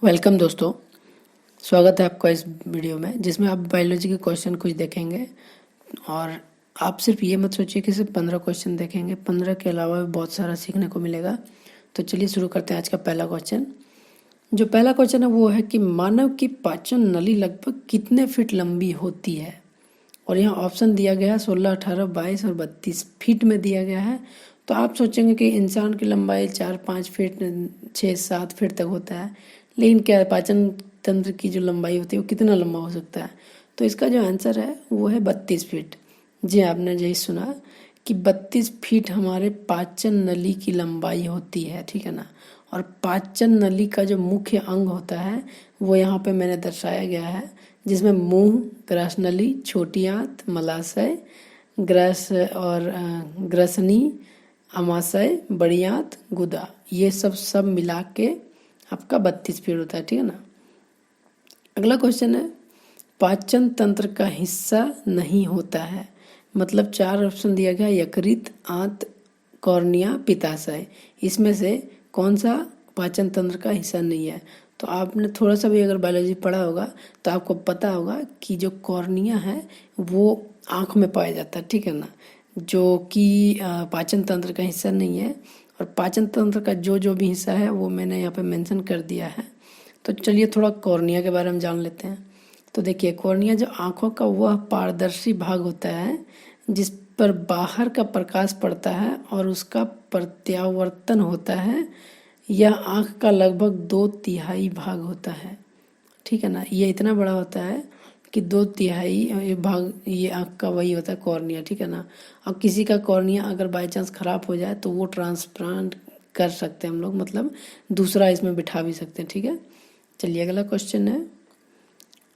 Welcome दोस्तों। स्वागत है आपका इस वीडियो में जिसमें आप बायोलॉजी के क्वेश्चन कुछ देखेंगे। और आप सिर्फ ये मत सोचिए कि सिर्फ 15 क्वेश्चन देखेंगे, 15 के अलावा भी बहुत सारा सीखने को मिलेगा। तो चलिए शुरू करते हैं आज का पहला क्वेश्चन। जो पहला क्वेश्चन है वो है कि मानव की पाचन नली लगभग कितने फीट लंबी होती है। और यहाँ ऑप्शन दिया गया है 16, 18, 22 और 32 फीट में दिया गया है। तो आप सोचेंगे कि इंसान की लंबाई 4-5 फीट 6-7 फीट तक होता है, लेकिन क्या पाचन तंत्र की जो लंबाई होती है वो कितना लंबा हो सकता है। तो इसका जो आंसर है वो है 32 फीट। जी आपने यही सुना कि 32 फीट हमारे पाचन नली की लंबाई होती है, ठीक है ना। और पाचन नली का जो मुख्य अंग होता है वो यहाँ पे मैंने दर्शाया गया है, जिसमें मुंह, ग्रास नली, छोटी आंत, मलाशय, ग्रास और ग्रसनी, अमाशय, बड़ी आंत, गुदा, ये सब मिला के आपका 32 फीट होता है, ठीक है ना। अगला क्वेश्चन है, पाचन तंत्र का हिस्सा नहीं होता है। मतलब 4 ऑप्शन दिया गया, यकृत, आंत, कॉर्निया, पित्ताशय। इसमें से कौन सा पाचन तंत्र का हिस्सा नहीं है। तो आपने थोड़ा सा भी अगर बायोलॉजी पढ़ा होगा तो आपको पता होगा कि जो कॉर्निया है वो आँख में पाया जाता है, ठीक है ना, जो कि पाचन तंत्र का हिस्सा नहीं है। और पाचन तंत्र का जो जो भी हिस्सा है वो मैंने यहाँ पे मेंशन कर दिया है। तो चलिए थोड़ा कॉर्निया के बारे में जान लेते हैं। तो देखिए, कॉर्निया जो आँखों का वह पारदर्शी भाग होता है जिस पर बाहर का प्रकाश पड़ता है और उसका प्रत्यावर्तन होता है। यह आँख का लगभग 2/3 भाग होता है, ठीक है ना। ये इतना बड़ा होता है कि 2/3 ये भाग ये आँख का वही होता है कॉर्निया, ठीक है ना। अब किसी का कॉर्निया अगर बाई चांस ख़राब हो जाए तो वो ट्रांसप्लांट कर सकते हैं हम लोग, मतलब दूसरा इसमें बिठा भी सकते हैं, ठीक है। चलिए अगला क्वेश्चन है,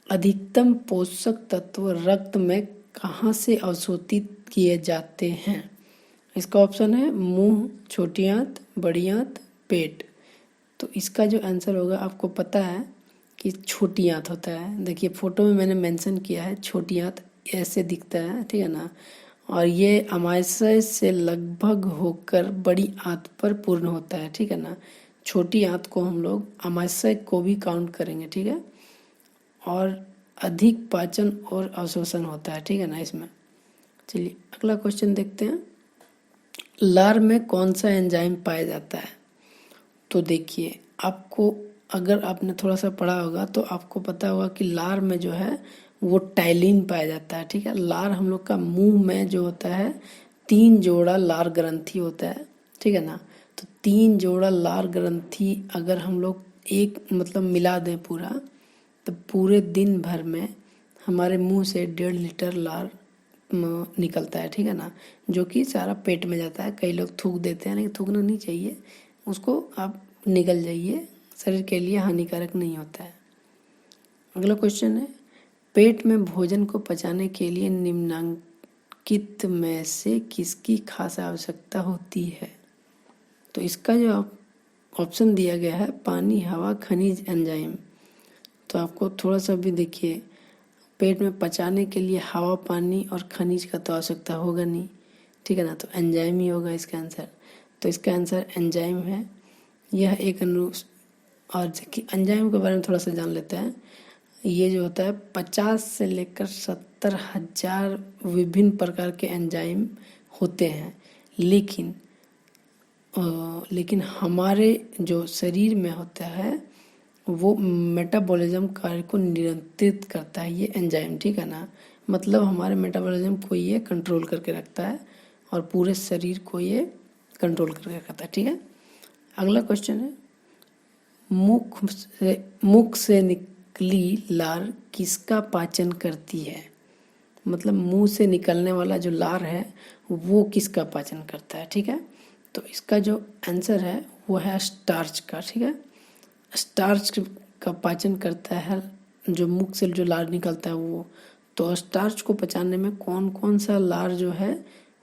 अधिकतम पोषक तत्व रक्त में कहाँ से अवशोषित किए जाते हैं। इसका ऑप्शन है मुंह, छोटी आंत, बड़ी आंत, पेट। तो इसका जो आंसर होगा आपको पता है कि छोटी आंत होता है। देखिए फोटो में मैंने मेंशन किया है, छोटी आंत ऐसे दिखता है, ठीक है ना। और ये अमाशय से लगभग होकर बड़ी आंत पर पूर्ण होता है, ठीक है ना। छोटी आंत को हम लोग अमाशय को भी काउंट करेंगे, ठीक है। और अधिक पाचन और अवशोषण होता है, ठीक है ना इसमें। चलिए अगला क्वेश्चन देखते हैं, लार में कौन सा एंजाइम पाया जाता है। तो देखिए, आपको अगर आपने थोड़ा सा पढ़ा होगा तो आपको पता होगा कि लार में जो है वो टाइलिन पाया जाता है, ठीक है। लार हम लोग का मुंह में जो होता है 3 जोड़ा लार ग्रंथि होता है, ठीक है ना। तो 3 जोड़ा लार ग्रंथि अगर हम लोग एक मतलब मिला दें पूरा, तो पूरे दिन भर में हमारे मुंह से 1.5 लीटर लार निकलता है, ठीक है ना। जो कि सारा पेट में जाता है। कई लोग थूक देते हैं, लेकिन थूकना नहीं चाहिए, उसको आप निकल जाइए, शरीर के लिए हानिकारक नहीं होता है। अगला क्वेश्चन है, पेट में भोजन को पचाने के लिए निम्नलिखित में से किसकी खास आवश्यकता होती है। तो इसका जो ऑप्शन दिया गया है पानी, हवा, खनिज, एंजाइम। तो आपको थोड़ा सा भी देखिए, पेट में पचाने के लिए हवा, पानी और खनिज का तो आवश्यकता होगा नहीं, ठीक है ना। तो एंजाइम ही होगा इसका आंसर। तो इसका आंसर एंजाइम है। यह एक और देखिए एंजाइम के बारे में थोड़ा सा जान लेते हैं। ये जो होता है 50 से लेकर 70,000 विभिन्न प्रकार के एंजाइम होते हैं, लेकिन हमारे जो शरीर में होता है वो मेटाबॉलिज्म कार्य को नियंत्रित करता है ये एंजाइम, ठीक है ना। मतलब हमारे मेटाबॉलिज्म को ये कंट्रोल करके रखता है और पूरे शरीर को ये कंट्रोल करके रखता है, ठीक है। अगला क्वेश्चन है, मुख से निकली लार किसका पाचन करती है। मतलब मुंह से निकलने वाला जो लार है वो किसका पाचन करता है, ठीक है। तो इसका जो आंसर है वो है स्टार्च का, ठीक है। स्टार्च का पाचन करता है जो मुख से जो लार निकलता है वो। तो स्टार्च को पचाने में कौन कौन सा लार जो है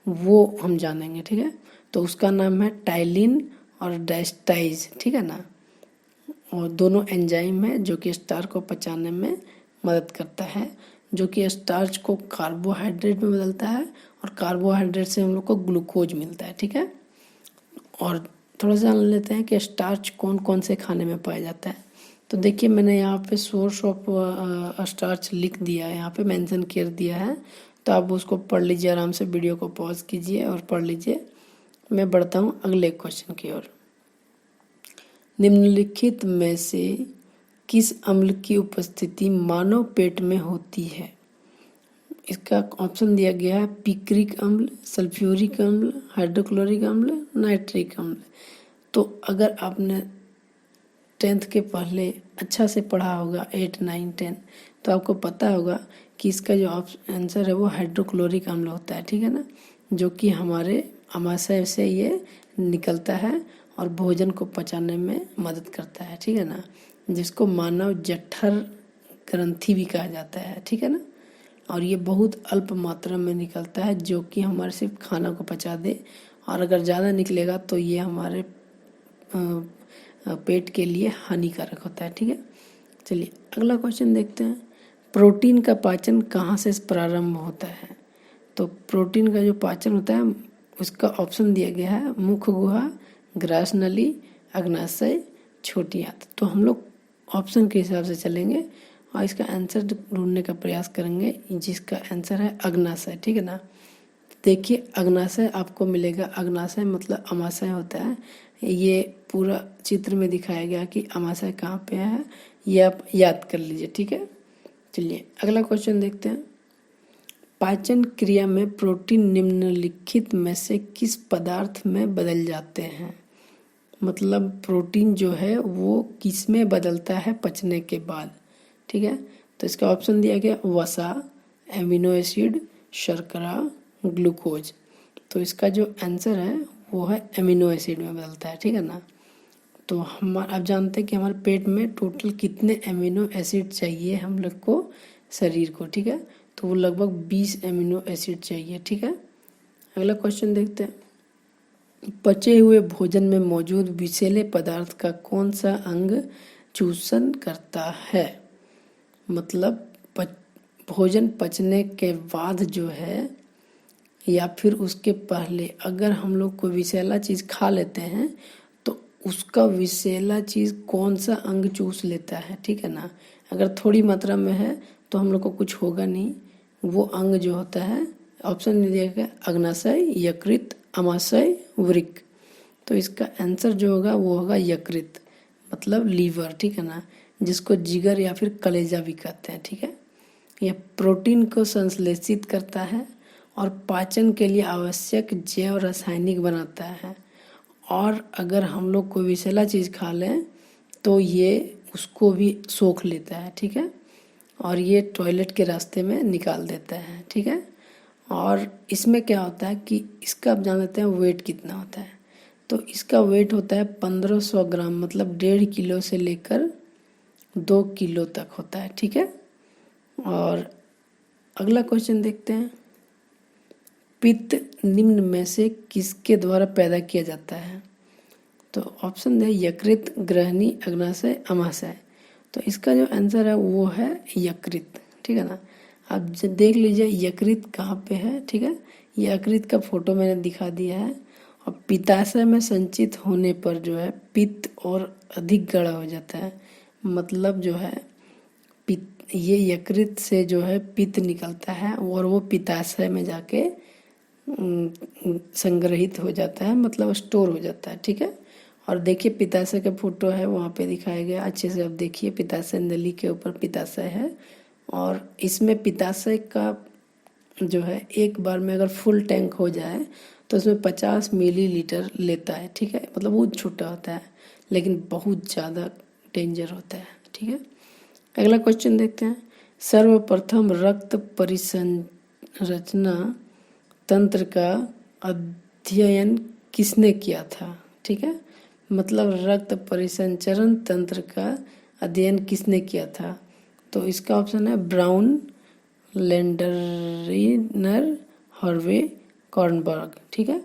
वो हम जानेंगे, ठीक है। तो उसका नाम है टाइलिन और डायस्टाइज, ठीक है ना। और दोनों एंजाइम है जो कि स्टार्च को पचाने में मदद करता है, जो कि स्टार्च को कार्बोहाइड्रेट में बदलता है और कार्बोहाइड्रेट से हम लोग को ग्लूकोज मिलता है, ठीक है। और थोड़ा सा जान लेते हैं कि स्टार्च कौन कौन से खाने में पाया जाता है। तो देखिए मैंने यहाँ पे सोर्स ऑफ स्टार्च लिख दिया है, यहाँ पे मेंशन कर दिया है, तो आप उसको पढ़ लीजिए आराम से, वीडियो को पॉज कीजिए और पढ़ लीजिए। मैं बढ़ता हूँ अगले क्वेश्चन की ओर। निम्नलिखित में से किस अम्ल की उपस्थिति मानव पेट में होती है? इसका ऑप्शन दिया गया है पिक्रिक अम्ल, सल्फ्यूरिक अम्ल, हाइड्रोक्लोरिक अम्ल, नाइट्रिक अम्ल। तो अगर आपने 10th के पहले अच्छा से पढ़ा होगा 8, 9, 10, तो आपको पता होगा कि इसका जो आंसर है वो हाइड्रोक्लोरिक अम्ल होता है, ठीक है ना, जो कि हमारे आमाशय से ये निकलता है और भोजन को पचाने में मदद करता है, ठीक है ना, जिसको मानव जठर ग्रंथि भी कहा जाता है, ठीक है ना। और ये बहुत अल्प मात्रा में निकलता है जो कि हमारे सिर्फ खाना को पचा दे, और अगर ज़्यादा निकलेगा तो ये हमारे पेट के लिए हानिकारक होता है, ठीक है। चलिए अगला क्वेश्चन देखते हैं। प्रोटीन का पाचन कहाँ से प्रारंभ होता है? तो प्रोटीन का जो पाचन होता है उसका ऑप्शन दिया गया है मुख गुहा, ग्रास नली, अग्नाशय, छोटी आंत। तो हम लोग ऑप्शन के हिसाब से चलेंगे और इसका आंसर ढूंढने का प्रयास करेंगे, जिसका आंसर है अग्नाशय, ठीक है ना। देखिए अग्नाशय आपको मिलेगा, अग्नाशय मतलब अमाशय होता है। ये पूरा चित्र में दिखाया गया कि अमाशय कहाँ पे है, ये आप याद कर लीजिए, ठीक है। चलिए अगला क्वेश्चन देखते हैं। पाचन क्रिया में प्रोटीन निम्नलिखित में से किस पदार्थ में बदल जाते हैं? मतलब प्रोटीन जो है वो किस में बदलता है पचने के बाद, ठीक है। तो इसका ऑप्शन दिया गया वसा, एमिनो एसिड, शर्करा, ग्लूकोज। तो इसका जो आंसर है वो है एमिनो एसिड में बदलता है, ठीक है ना। तो हम आप जानते हैं कि हमारे पेट में टोटल कितने एमिनो एसिड चाहिए हम लोग को शरीर को, ठीक है। तो वो लगभग 20 एमिनो एसिड चाहिए, ठीक है। अगला क्वेश्चन देखते हैं। पचे हुए भोजन में मौजूद विषैले पदार्थ का कौन सा अंग चूषण करता है? मतलब भोजन पचने के बाद जो है या फिर उसके पहले अगर हम लोग कोई विषैला चीज़ खा लेते हैं तो उसका विषैला चीज़ कौन सा अंग चूस लेता है, ठीक है ना। अगर थोड़ी मात्रा में है तो हम लोग को कुछ होगा नहीं, वो अंग जो होता है ऑप्शन दिया गया अग्नाशय, यकृत, अमाशय, वृक्क। तो इसका आंसर जो होगा वो होगा यकृत, मतलब लीवर, ठीक है ना, जिसको जिगर या फिर कलेजा भी कहते हैं, ठीक है। यह प्रोटीन को संश्लेषित करता है और पाचन के लिए आवश्यक जैव रासायनिक बनाता है। और अगर हम लोग कोई विषैला चीज़ खा लें तो ये उसको भी सोख लेता है, ठीक है, और ये टॉयलेट के रास्ते में निकाल देता है, ठीक है। और इसमें क्या होता है कि इसका आप जान लेते हैं वेट कितना होता है। तो इसका वेट होता है 1500 ग्राम, मतलब 1.5 किलो से लेकर 2 किलो तक होता है, ठीक है। और अगला क्वेश्चन देखते हैं। पित्त निम्न में से किसके द्वारा पैदा किया जाता है? तो ऑप्शन है यकृत, ग्रहणी, अग्नाशय, अमाशय। तो इसका जो आंसर है वो है यकृत, ठीक है ना। आप देख लीजिए यकृत कहाँ पे है, ठीक है। यकृत का फोटो मैंने दिखा दिया है। और पित्ताशय में संचित होने पर जो है पित्त और अधिक गाढ़ा हो जाता है, मतलब जो है पित्त, ये यकृत से जो है पित्त निकलता है और वो पित्ताशय में जाके संग्रहित हो जाता है, मतलब स्टोर हो जाता है, ठीक है। और देखिए पित्ताशय का फोटो है वहाँ पे दिखाया गया, अच्छे से आप देखिए पित्ताशय नली के ऊपर पित्ताशय है। और इसमें पित्ताशय का जो है एक बार में अगर फुल टैंक हो जाए तो उसमें 50 मिलीलीटर लेता है, ठीक है, मतलब बहुत छोटा होता है लेकिन बहुत ज़्यादा डेंजर होता है, ठीक है। अगला क्वेश्चन देखते हैं। सर्वप्रथम रक्त परिसंरचना तंत्र का अध्ययन किसने किया था, ठीक है, मतलब रक्त परिसंचरण तंत्र का अध्ययन किसने किया था? तो इसका ऑप्शन है ब्राउन, लैंडरिनर, हॉर्वे, कॉर्नबर्ग, ठीक है।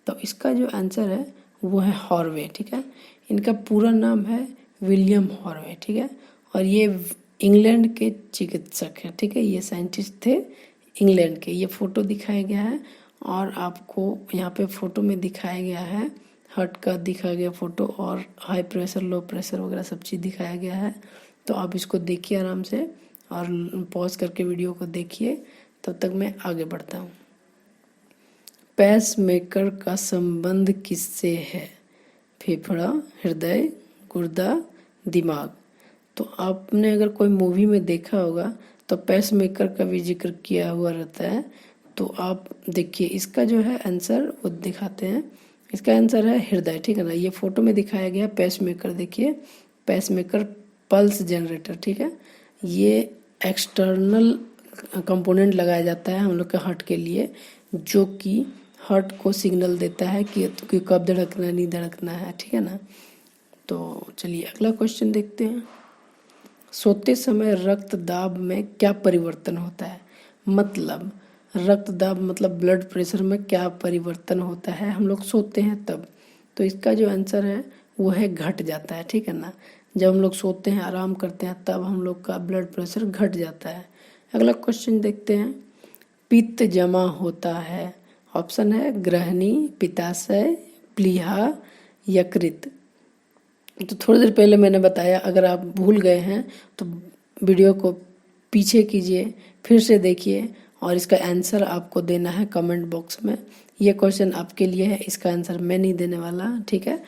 तो इसका जो आंसर है वो है हॉर्वे, ठीक है। इनका पूरा नाम है विलियम हॉर्वे, ठीक है। और ये इंग्लैंड के चिकित्सक हैं, ठीक है, ये साइंटिस्ट थे इंग्लैंड के। ये फोटो दिखाया गया है और आपको यहाँ पे फोटो में दिखाया गया है हार्ट का दिखाया गया फोटो और हाई प्रेशर, लो प्रेशर वगैरह सब चीज़ दिखाया गया है। तो आप इसको देखिए आराम से और पॉज करके वीडियो को देखिए, तब तक मैं आगे बढ़ता हूँ। पेसमेकर का संबंध किससे है? फेफड़ा, हृदय, गुर्दा, दिमाग। तो आपने अगर कोई मूवी में देखा होगा तो पेसमेकर का भी जिक्र किया हुआ रहता है। तो आप देखिए इसका जो है आंसर वो दिखाते हैं। इसका आंसर है हृदय, ठीक है ना। ये फोटो में दिखाया गया पेसमेकर, देखिए पेसमेकर पल्स जनरेटर, ठीक है। ये एक्सटर्नल कंपोनेंट लगाया जाता है हम लोग के हार्ट के लिए, जो कि हार्ट को सिग्नल देता है कि कब धड़कना नहीं धड़कना है, ठीक है ना। तो चलिए अगला क्वेश्चन देखते हैं। सोते समय रक्त दाब में क्या परिवर्तन होता है? मतलब रक्त दाब मतलब ब्लड प्रेशर में क्या परिवर्तन होता है हम लोग सोते हैं तब? तो इसका जो आंसर है वो है घट जाता है, ठीक है ना। जब हम लोग सोते हैं, आराम करते हैं, तब हम लोग का ब्लड प्रेशर घट जाता है। अगला क्वेश्चन देखते हैं। पित्त जमा होता है, ऑप्शन है ग्रहणी, पित्ताशय, प्लीहा, यकृत। तो थोड़ी देर पहले मैंने बताया, अगर आप भूल गए हैं तो वीडियो को पीछे कीजिए, फिर से देखिए और इसका आंसर आपको देना है कमेंट बॉक्स में। ये क्वेश्चन आपके लिए है, इसका आंसर मैं नहीं देने वाला, ठीक है।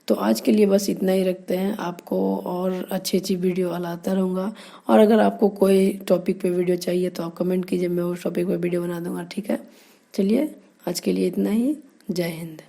तो आज के लिए बस इतना ही रखते हैं। आपको और अच्छी वीडियो लाता रहूँगा, और अगर आपको कोई टॉपिक पे वीडियो चाहिए तो आप कमेंट कीजिए, मैं उस टॉपिक पे वीडियो बना दूँगा, ठीक है। चलिए आज के लिए इतना ही। जय हिंद।